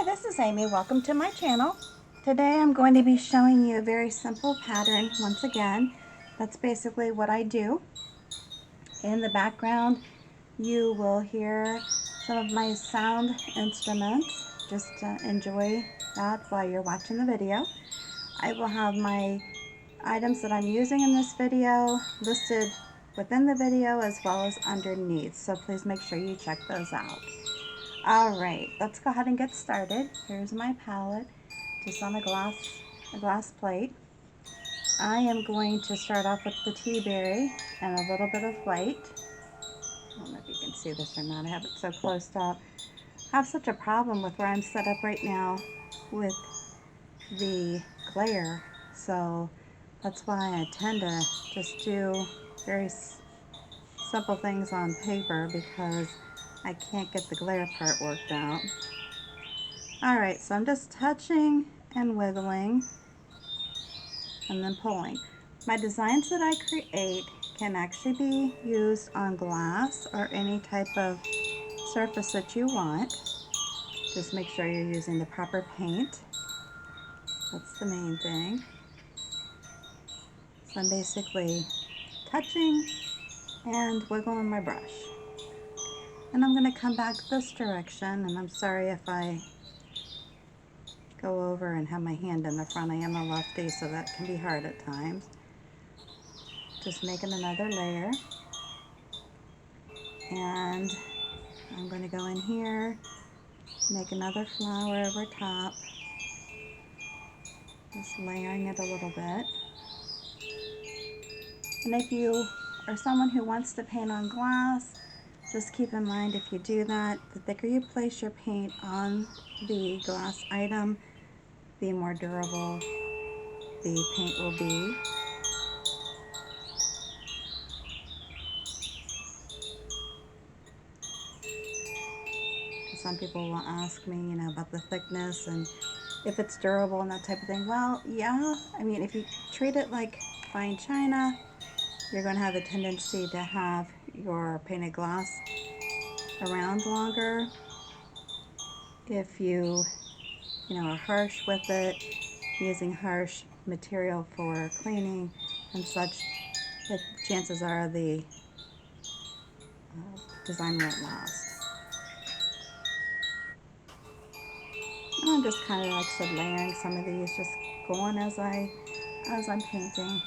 Hi, this is Amy. Welcome to my channel. Today I'm going to be showing you a very simple pattern once again. That's basically what I do. In the background you will hear some of my sound instruments. Just enjoy that while you're watching the video. I will have my items that I'm using in this video listed within the video as well as underneath, so please make sure you check those out. Alright, let's go ahead and get started. Here's my palette, just on a glass plate. I am going to start off with the Teaberry and a little bit of white. I don't know if you can see this or not, I have it so close up. I have such a problem with where I'm set up right now with the glare, so that's why I tend to just do very simple things on paper because I can't get the glare part worked out. Alright, so I'm just touching and wiggling and then pulling. My designs that I create can actually be used on glass or any type of surface that you want. Just make sure you're using the proper paint. That's the main thing. So I'm basically touching and wiggling my brush. And I'm going to come back this direction, and I'm sorry if I go over and have my hand in the front. I am a lefty, so that can be hard at times. Just making another layer. And I'm going to go in here, make another flower over top. Just layering it a little bit. And if you are someone who wants to paint on glass, just keep in mind if you do that, the thicker you place your paint on the glass item, the more durable the paint will be. Some people will ask me, about the thickness and if it's durable and that type of thing. Well, yeah, I mean, if you treat it like fine china, you're going to have a tendency to have your painted glass around longer. If you are harsh with it, using harsh material for cleaning and such, chances are the design won't last. And I'm just kind of, like I said, layering some of these, just going as I'm painting.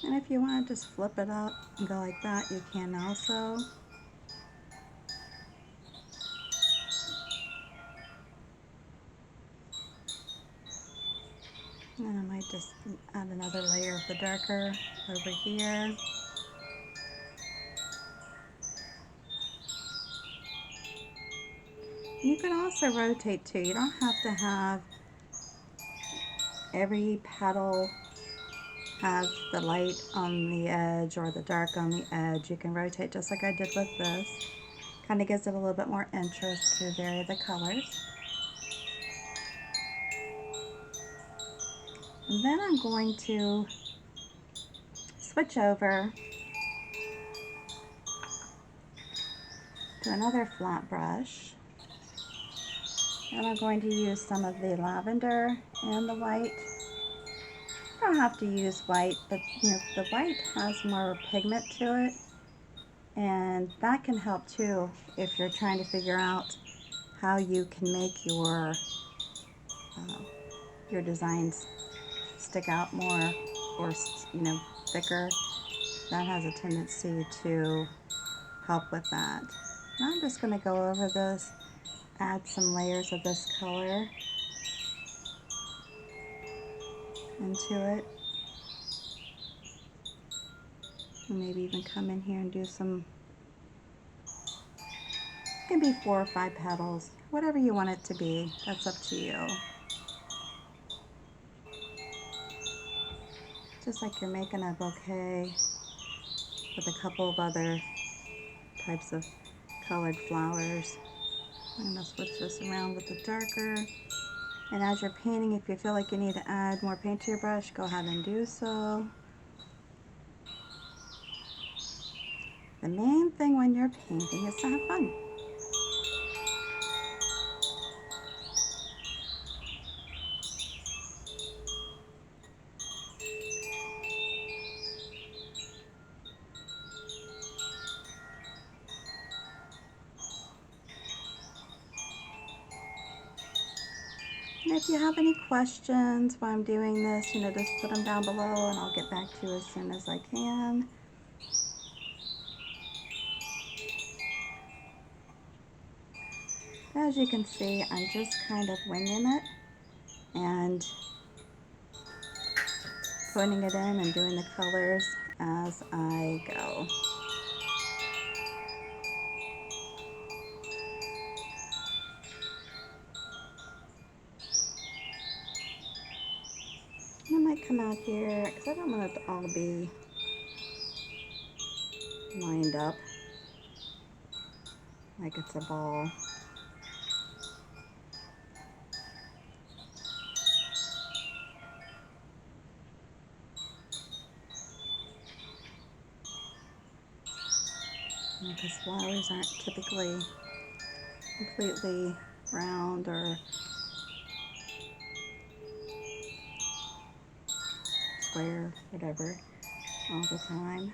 And if you want to just flip it up and go like that, you can also. And I might just add another layer of the darker over here. You can also rotate too. You don't have to have every petal have the light on the edge or the dark on the edge. You can rotate just like I did with this. Kind of gives it a little bit more interest to vary the colors. And then I'm going to switch over to another flat brush. And I'm going to use some of the lavender and the white. You don't have to use white, but the white has more pigment to it, and that can help too if you're trying to figure out how you can make your designs stick out more or thicker. That has a tendency to help with that. Now I'm just going to go over this, add some layers of this color into it. And maybe even come in here and do some, maybe 4 or 5 petals, whatever you want it to be, that's up to you. Just like you're making a bouquet with a couple of other types of colored flowers. I'm going to switch this around with the darker. And as you're painting, if you feel like you need to add more paint to your brush, go ahead and do so. The main thing when you're painting is to have fun. And if you have any questions while I'm doing this, you know, just put them down below and I'll get back to you as soon as I can. As you can see, I'm just kind of winging it and putting it in and doing the colors as I go. I might come out here because I don't want it to all be lined up like it's a ball. Because flowers aren't typically completely round or square, whatever, all the time.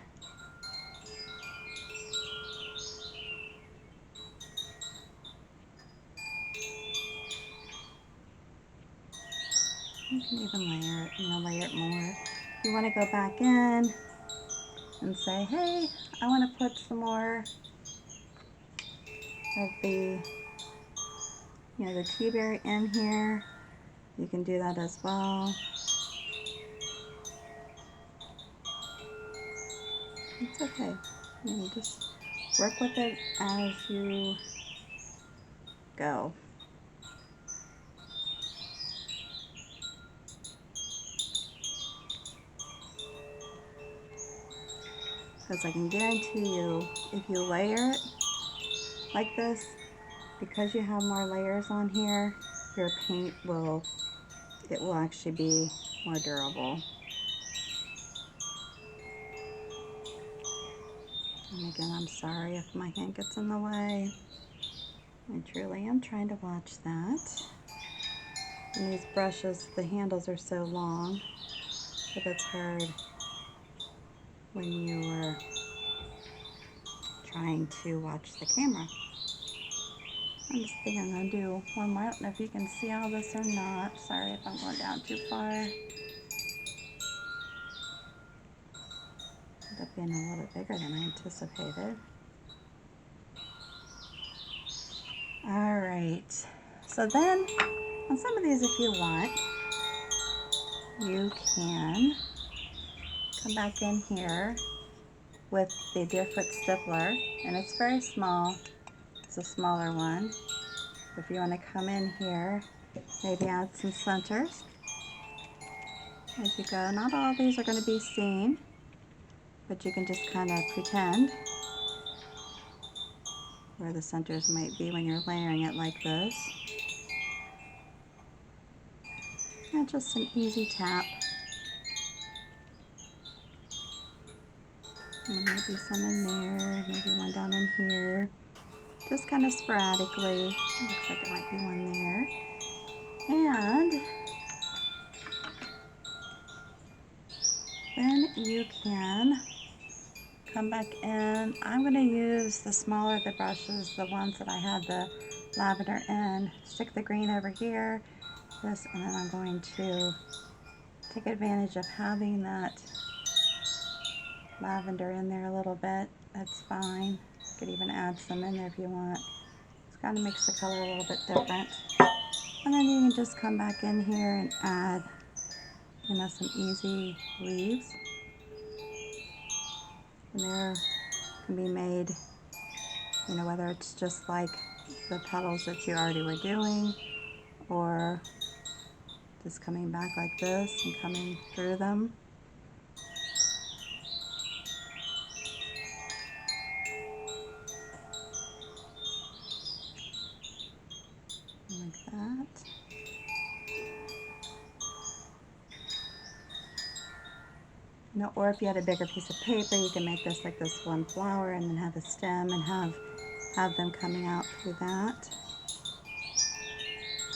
You can even layer it, you know, layer it more. If you want to go back in and say, hey, I want to put some more of the, you know, the Teaberry in here, you can do that as well. It's okay. You just work with it as you go. Because I can guarantee you, if you layer it like this, because you have more layers on here, your paint will, it will actually be more durable. And again, I'm sorry if my hand gets in the way. I truly am trying to watch that. And these brushes, the handles are so long that it's hard when you are trying to watch the camera. I'm just thinking I'm going to do one more. I don't know if you can see all this or not. Sorry if I'm going down too far. End up being a little bit bigger than I anticipated. Alright, so then on some of these, if you want, you can come back in here with the Deerfoot Stippler, and it's very small. It's a smaller one. If you want to come in here, maybe add some centers as you go. Not all of these are going to be seen, but you can just kind of pretend where the centers might be when you're layering it like this. And just an easy tap. And maybe some in there, maybe one down in here. Just kind of sporadically. Looks like it might be one there. And then you can come back in. I'm going to use the smaller of the brushes, the ones that I had the lavender in. Stick the green over here, this, and then I'm going to take advantage of having that lavender in there a little bit. That's fine. You could even add some in there if you want. It's kind of makes the color a little bit different. And then you can just come back in here and add, you know, some easy leaves. And there can be made, you know, whether it's just like the petals that you already were doing, or just coming back like this and coming through them. Like that. You know, or if you had a bigger piece of paper, you can make this like this one flower and then have a stem and have them coming out through that.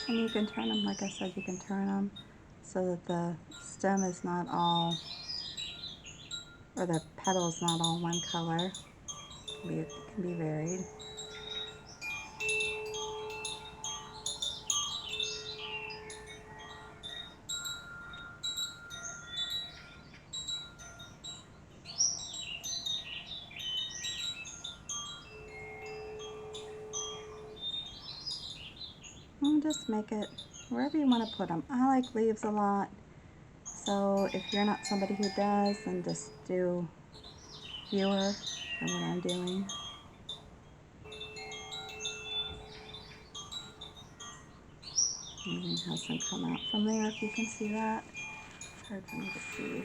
And you can turn them, like I said, you can turn them so that the stem is not all, or the petal is not all one color. It can be varied. And just make it wherever you want to put them. I like leaves a lot, so if you're not somebody who does, then just do fewer than what I'm doing. And have some come out from there if you can see that. It's hard for me to see.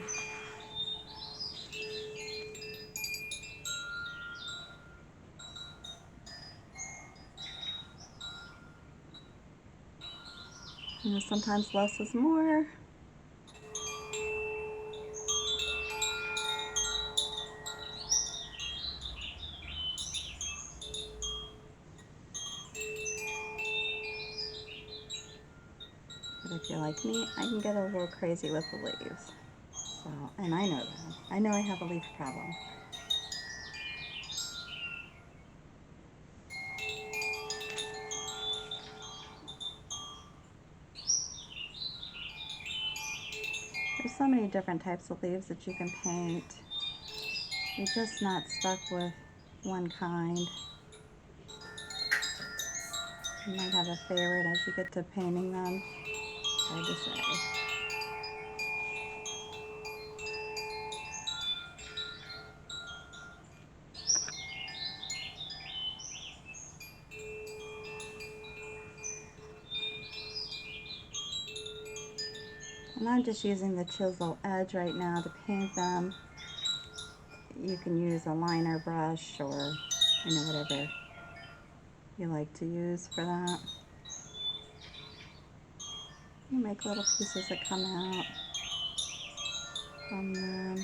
You know, sometimes less is more. But if you're like me, I can get a little crazy with the leaves. So, and I know that. I know I have a leaf problem. There's so many different types of leaves that you can paint. You're just not stuck with one kind. You might have a favorite as you get to painting them. Hard to say. And I'm just using the chisel edge right now to paint them. You can use a liner brush or, you know, whatever you like to use for that. You make little pieces that come out from them.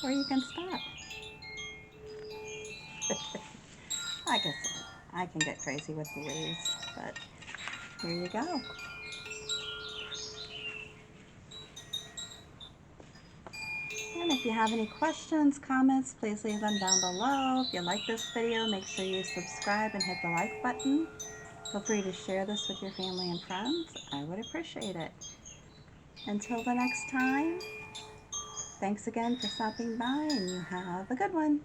Or you can stop. Like I said, I can get crazy with the leaves, but here you go. And if you have any questions, comments, please leave them down below. If you like this video, make sure you subscribe and hit the like button. Feel free to share this with your family and friends. I would appreciate it. Until the next time, thanks again for stopping by, and you have a good one.